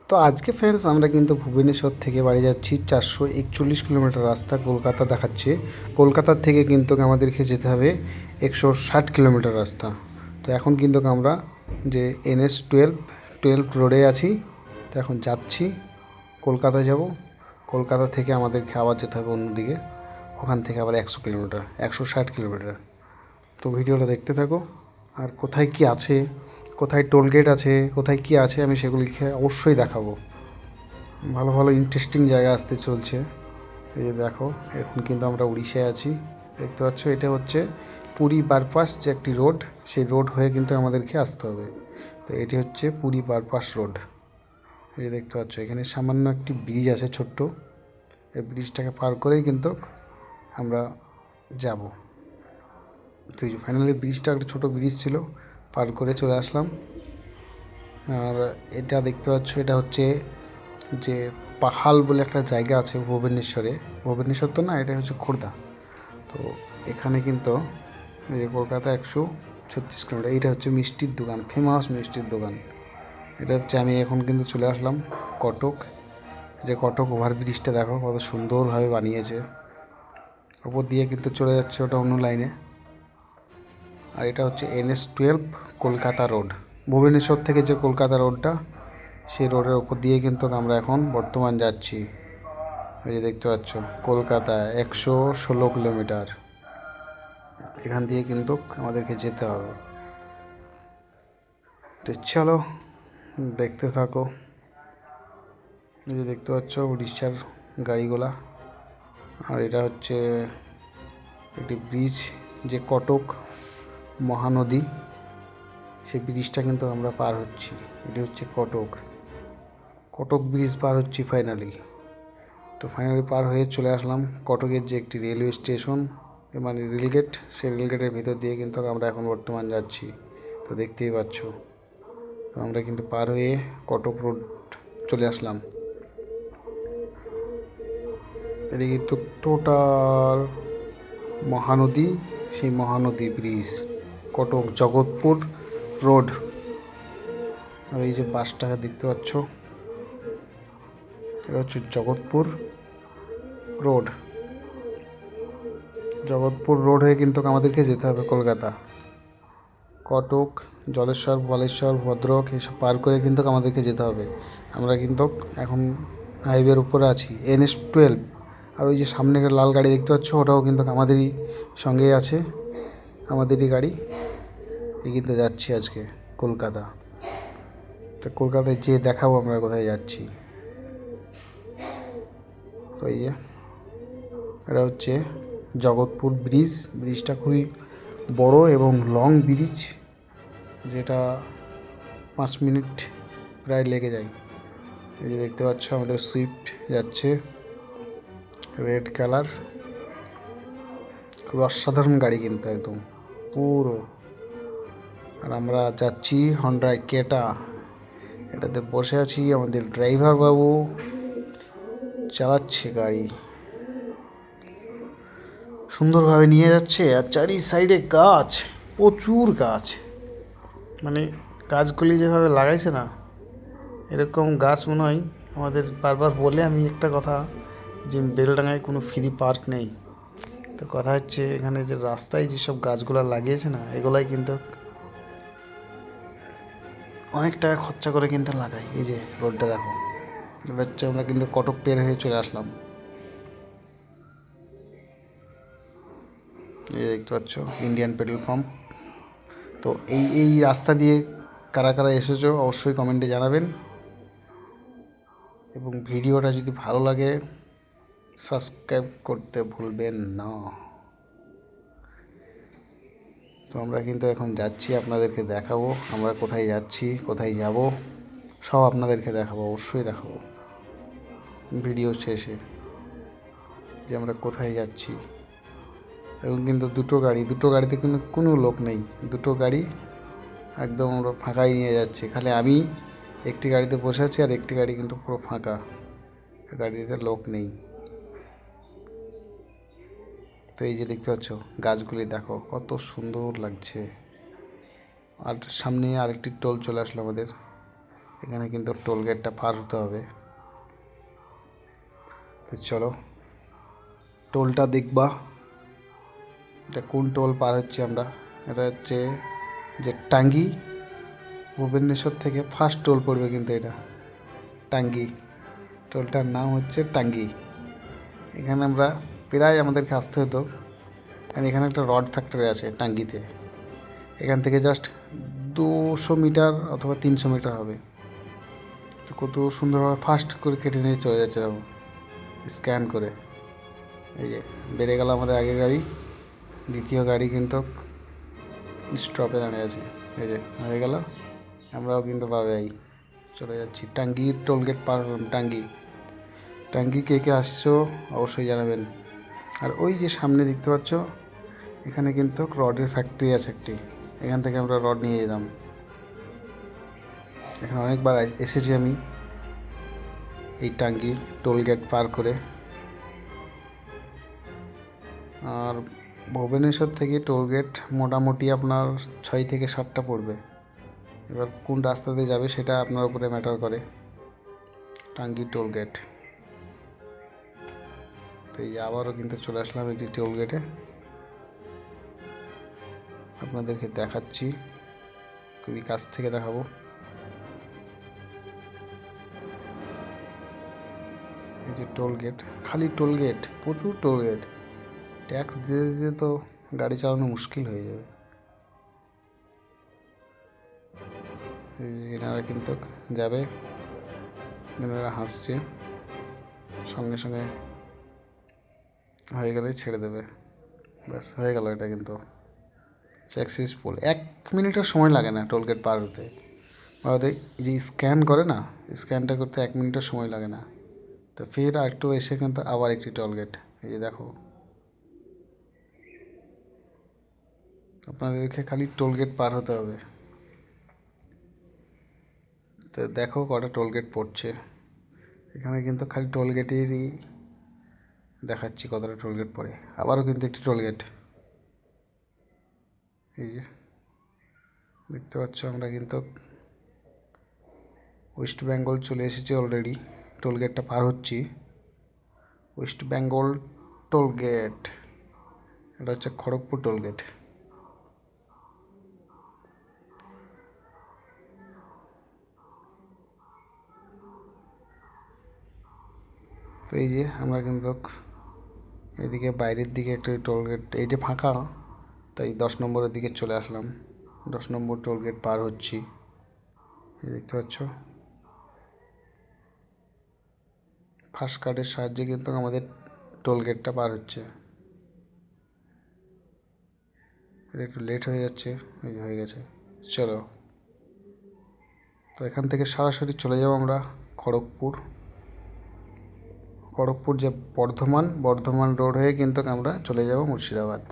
তো আজকে ফ্রেন্ডস আমরা কিন্তু ভুবনেশ্বর থেকে বাড়ি যাচ্ছি 441 কিলোমিটার রাস্তা কলকাতা দেখাচ্ছে। কলকাতার থেকে কিন্তু আমাদেরকে যেতে হবে 160 কিলোমিটার রাস্তা। তো এখন কিন্তু আমরা যে NH12 রোডে আছি। তো এখন যাচ্ছি কলকাতা যাব। কলকাতা থেকে আমাদেরকে আবার যেতে হবে অন্যদিকে, ওখান থেকে আবার 100 কিলোমিটার, 160 কিলোমিটার। তো ভিডিওটা দেখতে থাকো। আর কোথায় কি আছে, কোথায় টোল গেট আছে, কোথায় কি আছে, আমি সেগুলিকে অবশ্যই দেখাবো। ভালো ভালো ইন্টারেস্টিং জায়গা আসতে চলছে। এই যে দেখো, এখন কিন্তু আমরা উড়িষ্যায় আছি। দেখতে পাচ্ছ, এটা হচ্ছে পুরী বাইপাস যে একটি রোড, সেই রোড হয়ে কিন্তু আমাদেরকে আসতে হবে। তো এটি হচ্ছে পুরী বাইপাস রোড। এই যে দেখতে পাচ্ছ, এখানে সামান্য একটি ব্রিজ আছে ছোট্ট। এই ব্রিজটাকে পার করেই কিন্তু আমরা যাব। তো এই যে ফাইনালি ব্রিজটা একটা ছোটো ব্রিজ ছিল, পার করে চলে আসলাম। আর এটা দেখতে পাচ্ছ, এটা হচ্ছে যে পাহাল বলে একটা জায়গা আছে ভুবনেশ্বরে। ভুবনেশ্বর তো না, এটা হচ্ছে খোর্ধা। তো এখানে কিন্তু এই যে কলকাতা 136 কিলোমিটার। এইটা হচ্ছে মিষ্টির দোকান, ফেমাস মিষ্টির দোকান। এটা হচ্ছে, আমি এখন কিন্তু চলে আসলাম কটক। যে কটক ওভারব্রিজটা দেখো কত সুন্দরভাবে বানিয়েছে, ওপর দিয়ে কিন্তু চলে যাচ্ছে ওটা অন্য লাইনে। আর এটা হচ্ছে NH12 কলকাতা রোড। ভুবনেশ্বর থেকে যে কলকাতা রোডটা, সেই রোডের ওপর দিয়ে কিন্তু আমরা এখন বর্তমান যাচ্ছি। এই যে দেখতে পাচ্ছ, কলকাতা 116 কিলোমিটার। এখান দিয়ে কিন্তু আমাদেরকে যেতে হবে। তো চলো দেখতে থাকো। এই যে দেখতে পাচ্ছ উড়িষ্যার গাড়িগুলা। আর এটা হচ্ছে একটি ব্রিজ, যে কটক মহানদী, সেই ব্রিজটা কিন্তু আমরা পার হচ্ছি। এটি হচ্ছে কটক ব্রিজ পার হচ্ছি ফাইনালি। তো ফাইনালি পার হয়ে চলে আসলাম কটকের যে একটি রেলওয়ে স্টেশন, মানে রেলগেট, সেই রেলগেটের ভিতর দিয়ে কিন্তু আমরা এখন বর্তমান যাচ্ছি। তো দেখতেই পাচ্ছ, তো আমরা কিন্তু পার হয়ে কটক রোড চলে আসলাম। এদিকে কিন্তু টোটাল মহানদী, সেই মহানদী ব্রিজ, কটক জগৎপুর রোড। আর এই যে বাসটা দেখতে পাচ্ছ, এটা হচ্ছে জগৎপুর রোড। জগৎপুর রোড হয়ে কিন্তু আমাদেরকে যেতে হবে কলকাতা। কটক, জলেশ্বর, বালেশ্বর, ভদ্রক এসব পার করে কিন্তু আমাদেরকে যেতে হবে। আমরা কিন্তু এখন হাইওয়ের উপরে আছি, NH12। আর ওই যে সামনে লাল গাড়ি দেখতে পাচ্ছ, ওটাও কিন্তু আমাদেরই সঙ্গেই আছে, আমাদেরই গাড়ি। এই কিন্তু যাচ্ছি আজকে কলকাতা। তো কলকাতায় যেয়ে দেখাবো আমরা কোথায় যাচ্ছি। তো এই যে এটা হচ্ছে জগৎপুর ব্রিজ। ব্রিজটা খুবই বড় এবং লং ব্রিজ, যেটা 5 মিনিট প্রায় লেগে যায়। এই যে দেখতে পাচ্ছ, আমাদের সুইফট যাচ্ছে, রেড কালার, খুব অসাধারণ গাড়ি কিন্তু একদম পুরো। আর আমরা যাচ্ছি হন্ডায় কেটা, এটাতে বসে আছি, আমাদের ড্রাইভার বাবু চালাচ্ছে গাড়ি, সুন্দরভাবে নিয়ে যাচ্ছে। আর চারি সাইডে গাছ, প্রচুর গাছ, মানে গাছগুলি যেভাবে লাগাইছে না, এরকম গাছ মনে হয় আমাদের বারবার বলে আমি একটা কথা, যে বেলডাঙায় কোনো ফ্রি পার্ক নেই। তো কথা হচ্ছে, এখানে যে রাস্তায় যেসব গাছগুলো লাগিয়েছে না, এগুলাই কিন্তু অনেক টাকা খরচা করে কিন্তু লাগাই। এই যে রোডটা দেখো, এবার হচ্ছে আমরা কিন্তু কটক পের হয়ে চলে আসলাম। এই যে দেখতে পাচ্ছ ইন্ডিয়ান পেট্রোল পাম্প। তো এই রাস্তা দিয়ে কারা কারা এসেছো অবশ্যই কমেন্টে জানাবেন। এবং ভিডিওটা যদি ভালো লাগে সাবস্ক্রাইব করতে ভুলবেন না। তো আমরা কিন্তু এখন যাচ্ছি, আপনাদেরকে দেখাবো আমরা কোথায় যাচ্ছি, কোথায় যাব, সব আপনাদেরকে দেখাবো, অবশ্যই দেখাবো ভিডিও শেষে, যে আমরা কোথায় যাচ্ছি। এবং কিন্তু দুটো গাড়িতে কিন্তু কোনো লোক নেই। দুটো গাড়ি একদম আমরা ফাঁকাই নিয়ে যাচ্ছি, খালি আমি একটি গাড়িতে বসে আছি, আর একটি গাড়ি কিন্তু পুরো ফাঁকা, গাড়িতে লোক নেই। তো এই যে দেখতে পাচ্ছ গাছগুলি দেখো কত সুন্দর লাগছে। আর সামনে আরেকটি টোল চলে আসলো আমাদের, এখানে কিন্তু টোল গেটটা পার হতে হবে। তো চলো টোলটা দেখবা, এটা কোন টোল পার হচ্ছে আমরা। এটা হচ্ছে যে টাঙ্গি, ভুবনেশ্বর থেকে ফার্স্ট টোল পড়বে কিন্তু এটা টাঙ্গি। টোলটার নাম হচ্ছে টাঙ্গি। এখানে আমরা প্রায় আমাদেরকে আসতে হতো, কারণ এখানে একটা রড ফ্যাক্টরি আছে টাঙ্গিতে। এখান থেকে জাস্ট 200 মিটার অথবা 300 মিটার হবে। তো কত সুন্দরভাবে ফাস্ট করে কেটে নিয়ে চলে যাচ্ছে দেখো, স্ক্যান করে। এই যে বেড়ে গেল আমাদের আগের গাড়ি, দ্বিতীয় গাড়ি কিন্তু স্টপে দাঁড়িয়ে আছে। এই যে হয়ে গেল, আমরাও কিন্তু পাবেই চলে যাচ্ছি। টাঙ্গি টোলগেট পার হলাম। টাঙ্গি টাঙ্গি কে কে আসছো অবশ্যই জানাবেন। আর ওই যে সামনে দেখতে পাচ্ছ, এখানে কিন্তু রডের ফ্যাক্টরি আছে একটি, এখান থেকে আমরা রড নিয়ে যেতাম। এখানে অনেকবার এসেছি আমি এই টাঙ্গি টোলগেট পার করে। আর ভুবনেশ্বর থেকে টোলগেট মোটামুটি আপনার 6 থেকে 7টা পড়বে। এবার কোন রাস্তা দিয়ে যাবে সেটা আপনার উপরে ম্যাটার করে। টাঙ্গি টোলগেট, তো এই আবারও কিন্তু চলে আসলাম একটি টোলগেটে, আপনাদেরকে দেখাচ্ছি, খুবই কাছ থেকে দেখাবো। এই যে টোলগেট, খালি টোলগেট, প্রচুর টোলগেট। ট্যাক্স দিয়ে দিতে তো গাড়ি চালানো মুশকিল হয়ে যাবে। এনারা কিন্তু যাবে, এনারা হাসছে, সঙ্গে সঙ্গে হয়ে গেলে ছেড়ে দেবে। ব্যাস হয়ে গেল, এটা কিন্তু সাকসেসফুল। 1 মিনিটের সময় লাগে না টোলগেট পার হতে। আমাদের যে স্ক্যান করে না, স্ক্যানটা করতে 1 মিনিটের সময় লাগে না। তো ফের আর একটু এসে কিন্তু আবার একটি টোলগেট, এই যে দেখো, আপনাদেরকে খালি টোলগেট পার হতে হবে। তো দেখো কটা টোলগেট পড়ছে এখানে, কিন্তু খালি টোলগেটেরই দেখাচ্ছি কতটা টোলগেট পড়ে। আবারও কিন্তু একটি টোলগেট, এই যে দেখতে পাচ্ছ, আমরা কিন্তু ওয়েস্ট বেঙ্গল চলে এসেছি অলরেডি। টোলগেটটা পার হচ্ছি, ওয়েস্ট বেঙ্গল টোলগেট। এটা হচ্ছে খড়গপুর টোলগেট। তো এই যে আমরা কিন্তু এদিকে বাইরের দিকে একটা টোলগেট, এইটা ফাঁকা, তাই 10 নম্বরের দিকে চলে আসলাম। 10 নম্বর টোলগেট পার হচ্ছি, এই দেখতে পাচ্ছ। ফাস্ট কার্ডের সাহায্যে কিন্তু আমাদের টোলগেটটা পার হচ্ছে। এটা একটু লেট হয়ে যাচ্ছে, এই যে হয়ে গেছে। চলো, তো এখান থেকে সরাসরি চলে যাব আমরা খড়গপুর। খড়গপুর যে বর্ধমান রোড হয়ে কিন্তু আমরা চলে যাব মুর্শিদাবাদ।